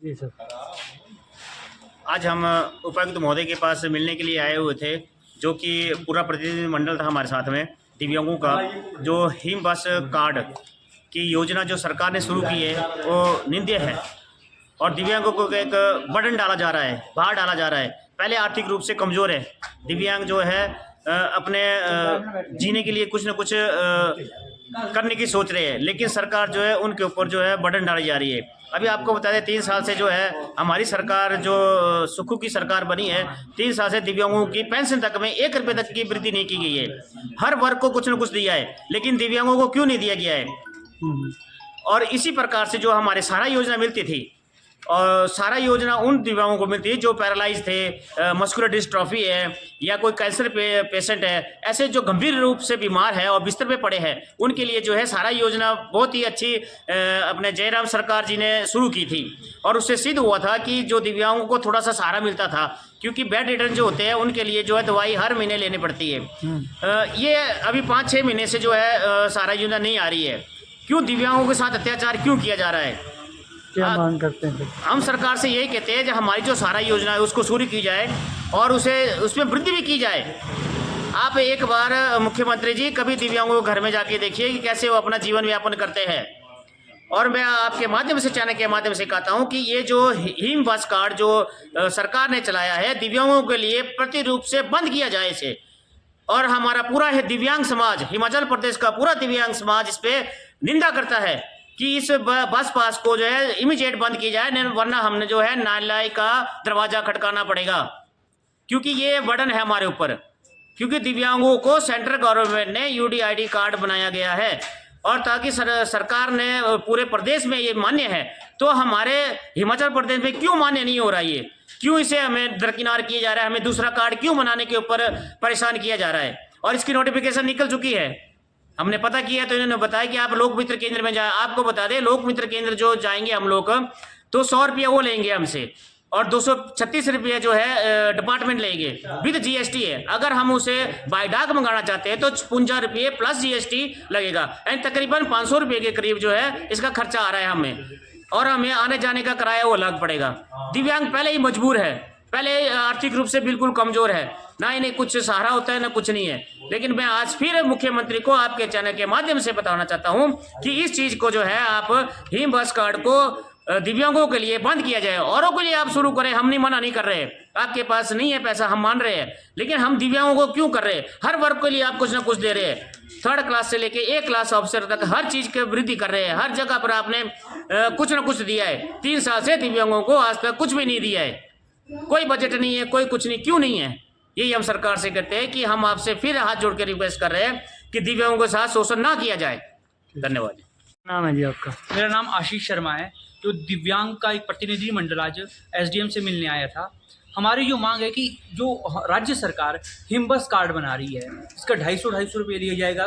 जी sir. आज हम उपायुक्त महोदय के पास मिलने के लिए आए हुए थे, जो कि पूरा प्रतिनिधिमंडल था हमारे साथ में दिव्यांगों का। जो हिम बस कार्ड की योजना जो सरकार ने शुरू की है वो निंद्य है और दिव्यांगों को एक बर्डन डाला जा रहा है, भार डाला जा रहा है। पहले आर्थिक रूप से कमज़ोर है दिव्यांग, जो है अपने जीने के लिए कुछ न कुछ करने की सोच रहे हैं, लेकिन सरकार जो है उनके ऊपर जो है बर्डन डाली जा रही है। अभी आपको बता दें 3 साल से जो है हमारी सरकार जो सुखू की सरकार बनी है, 3 साल से दिव्यांगों की पेंशन तक में 1 रुपये तक की वृद्धि नहीं की गई है। हर वर्ग को कुछ न कुछ दिया है, लेकिन दिव्यांगों को क्यों नहीं दिया गया है। और इसी प्रकार से जो हमारे सहारा योजना मिलती थी, और सारा योजना उन दिव्यांगों को मिलती है जो पैरालाइज थे, मस्कुलर डिस्ट्रॉफी है या कोई कैंसर पेशेंट है, ऐसे जो गंभीर रूप से बीमार है और बिस्तर पे पड़े हैं, उनके लिए जो है सारा योजना बहुत ही अच्छी अपने जयराम सरकार जी ने शुरू की थी। और उससे सिद्ध हुआ था कि जो दिव्यांगों को थोड़ा सा सहारा मिलता था, क्योंकि बेड रिटर्न जो होते हैं उनके लिए जो है दवाई हर महीने लेनी पड़ती है। ये अभी 5-6 महीने से जो है सारा योजना नहीं आ रही है। क्यों दिव्यांगों के साथ अत्याचार क्यों किया जा रहा है? क्या मांग करते हैं? हम सरकार से यही कहते हैं कि हमारी जो सहारा योजना है उसको शुरू की जाए और उसमें वृद्धि भी की जाए। आप एक बार मुख्यमंत्री जी कभी दिव्यांगों के घर में जाके देखिए कि कैसे वो अपना जीवन यापन करते हैं। और मैं आपके माध्यम से, चैनल के माध्यम से कहता हूं कि ये जो हिम बस कार्ड जो सरकार ने चलाया है दिव्यांगों के लिए, प्रति रूप से बंद किया जाए इसे। और हमारा पूरा है दिव्यांग समाज, हिमाचल प्रदेश का पूरा दिव्यांग समाज इस पे निंदा करता है कि इस बस पास को जो है इमीडिएट बंद की जाए, वरना हमने जो है न्यायालय का दरवाजा खटकाना पड़ेगा, क्योंकि ये बर्डन है हमारे ऊपर। क्योंकि दिव्यांगों को सेंट्रल गवर्नमेंट ने यूडीआईडी कार्ड बनाया गया है, और ताकि सरकार ने पूरे प्रदेश में ये मान्य है, तो हमारे हिमाचल प्रदेश में क्यों मान्य नहीं हो रहा है? ये क्यों इसे हमें दरकिनार किया जा रहा है? हमें दूसरा कार्ड क्यों बनाने के ऊपर परेशान किया जा रहा है? और इसकी नोटिफिकेशन निकल चुकी है, हमने पता किया तो इन्होंने बताया कि आप लोक मित्र केंद्र में जाए। आपको बता दें, लोक मित्र केंद्र जो जाएंगे हम लोग तो 100 रुपया वो लेंगे हमसे, और 236 रुपये जो है डिपार्टमेंट लेंगे, विद जीएसटी है। अगर हम उसे बाय डाक मंगाना चाहते हैं तो 55 रुपये प्लस जीएसटी लगेगा, यानी तकरीबन 500 रुपये के करीब जो है इसका खर्चा आ रहा है हमें, और हमें आने जाने का किराया वो अलग पड़ेगा। दिव्यांग पहले ही मजबूर है, पहले आर्थिक रूप से बिल्कुल कमजोर है, ना इन्हें कुछ सहारा होता है ना कुछ नहीं है। लेकिन मैं आज फिर मुख्यमंत्री को आपके चैनल के माध्यम से बताना चाहता हूं कि इस चीज को जो है आप हिम बस कार्ड को दिव्यांगों के लिए बंद किया जाए। औरों के लिए आप शुरू करें, हम नहीं मना नहीं कर रहे, आपके पास नहीं है पैसा, हम मान रहे हैं, लेकिन हम दिव्यांगों को क्यों कर रहे हैं? हर वर्ग के लिए आप कुछ ना कुछ दे रहे हैं, 3rd क्लास से लेके 1 क्लास ऑफिसर तक हर चीज की वृद्धि कर रहे हैं। हर जगह पर आपने कुछ ना कुछ दिया है। 3 साल से दिव्यांगों को आज तक कुछ भी नहीं दिया है, कोई बजट नहीं है, कोई कुछ नहीं। क्यों नहीं है? यही हम सरकार से कहते हैं कि हम आपसे फिर हाथ जोड़ के रिक्वेस्ट कर रहे हैं कि दिव्यांगों के साथ शोषण ना किया जाए। धन्यवाद। नाम है जी आपका? मेरा नाम आशीष शर्मा है। तो दिव्यांग का एक प्रतिनिधिमंडल आज एसडीएम से मिलने आया था। हमारी जो मांग है कि जो राज्य सरकार हिमबस कार्ड बना रही है, इसका 250 रुपये दिया जाएगा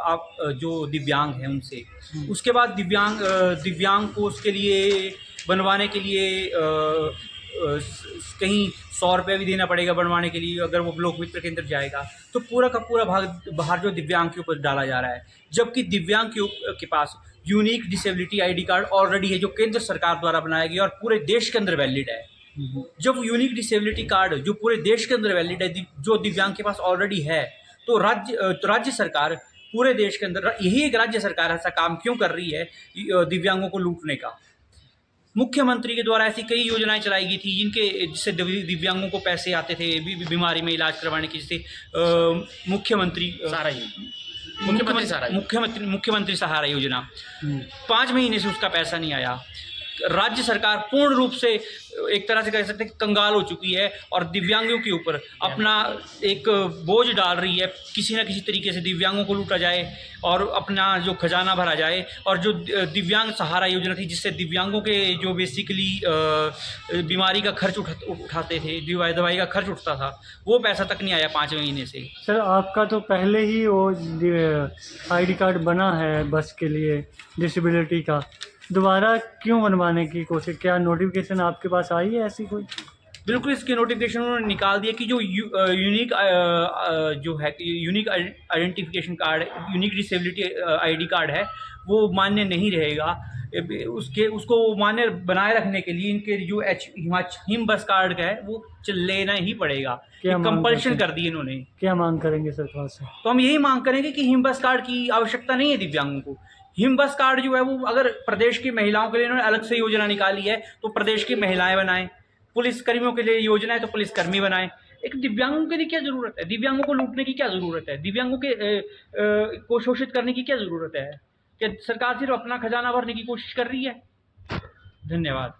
आप जो दिव्यांग हैं उनसे। उसके बाद दिव्यांग को उसके लिए बनवाने के लिए कहीं 100 रुपये भी देना पड़ेगा बनवाने के लिए। अगर वो लोक मित्र केंद्र जाएगा तो पूरा का पूरा भार जो दिव्यांग के ऊपर डाला जा रहा है, जबकि दिव्यांग के पास unique disability ID card already है जो केंद्र सरकार द्वारा बनाया गया और पूरे देश के अंदर वैलिड है। जब यूनिक डिसेबिलिटी कार्ड जो पूरे देश के अंदर वैलिड है, जो दिव्यांग के पास ऑलरेडी है, तो राज्य सरकार पूरे देश के अंदर, यही एक राज्य सरकार ऐसा काम क्यों कर रही है दिव्यांगों को लूटने का? मुख्यमंत्री के द्वारा ऐसी कई योजनाएं चलाई गई थी जिससे दिव्यांगों को पैसे आते थे बीमारी में इलाज करवाने की, जिससे मुख्यमंत्री सहारा योजना 5 महीने से उसका पैसा नहीं आया। राज्य सरकार पूर्ण रूप से एक तरह से कह सकते हैं कंगाल हो चुकी है और दिव्यांगों के ऊपर अपना एक बोझ डाल रही है। किसी न किसी तरीके से दिव्यांगों को लूटा जाए और अपना जो खजाना भरा जाए। और जो दिव्यांग सहारा योजना थी जिससे दिव्यांगों के जो बेसिकली बीमारी का खर्च उठाते थे, दवाई का खर्च उठता था, वो पैसा तक नहीं आया 5 महीने से। सर आपका तो पहले ही वो आईडी कार्ड बना है बस के लिए डिसेबिलिटी का, दोबारा क्यों बनवाने की कोशिश? क्या नोटिफिकेशन आपके पास आई है ऐसी कोई? बिल्कुल, इसके नोटिफिकेशन उन्होंने निकाल दिया कि जो यूनिक जो है unique identification card, unique disability ID card है, वो मान्य नहीं रहेगा। उसको मान्य बनाए रखने के लिए इनके जो हिम बस कार्ड का है वो लेना ही पड़ेगा। क्या मांग कंपल्शन करते कर दी इन्होंने। क्या मांग करेंगे सरकार से? तो हम यही मांग करेंगे कि हिम बस कार्ड की आवश्यकता नहीं है दिव्यांगों को। हिम बस कार्ड जो है वो अगर प्रदेश की महिलाओं के लिए इन्होंने अलग से योजना निकाली है तो प्रदेश की महिलाएं बनाएं, पुलिस कर्मियों के लिए योजना है तो पुलिसकर्मी बनाएं। एक दिव्यांगों के लिए क्या ज़रूरत है? दिव्यांगों को लूटने की क्या ज़रूरत है? दिव्यांगों के को शोषित करने की क्या ज़रूरत है? कि सरकार सिर्फ अपना खजाना भरने की कोशिश कर रही है। धन्यवाद।